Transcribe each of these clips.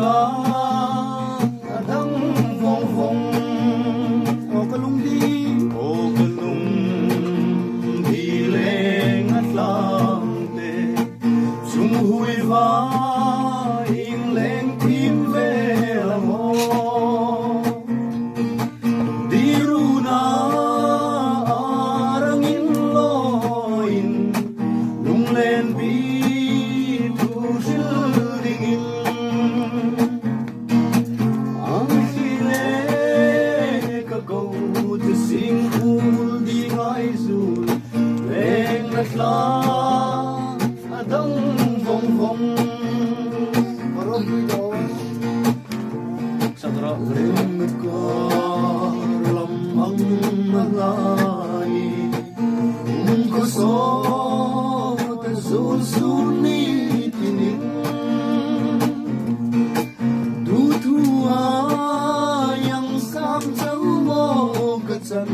lang adang vong vong o kalung di leng at lang te sung hui va ing leng tim ve la mo di runa arangin loin lung len bi tu sil dingin ang sile ka go to sing ul di ngai zul leng at lang adang vong vong parong do sa tra leng at ka lam ang malai ko so ta zul zul ni tining du thua yang sam chau mo ka chan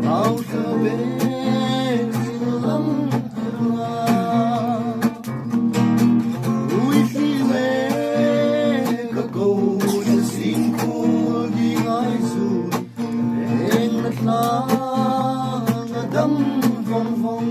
rau sa be lam la ui si le ka go na sing ko di ngai su eng na la dam vong vong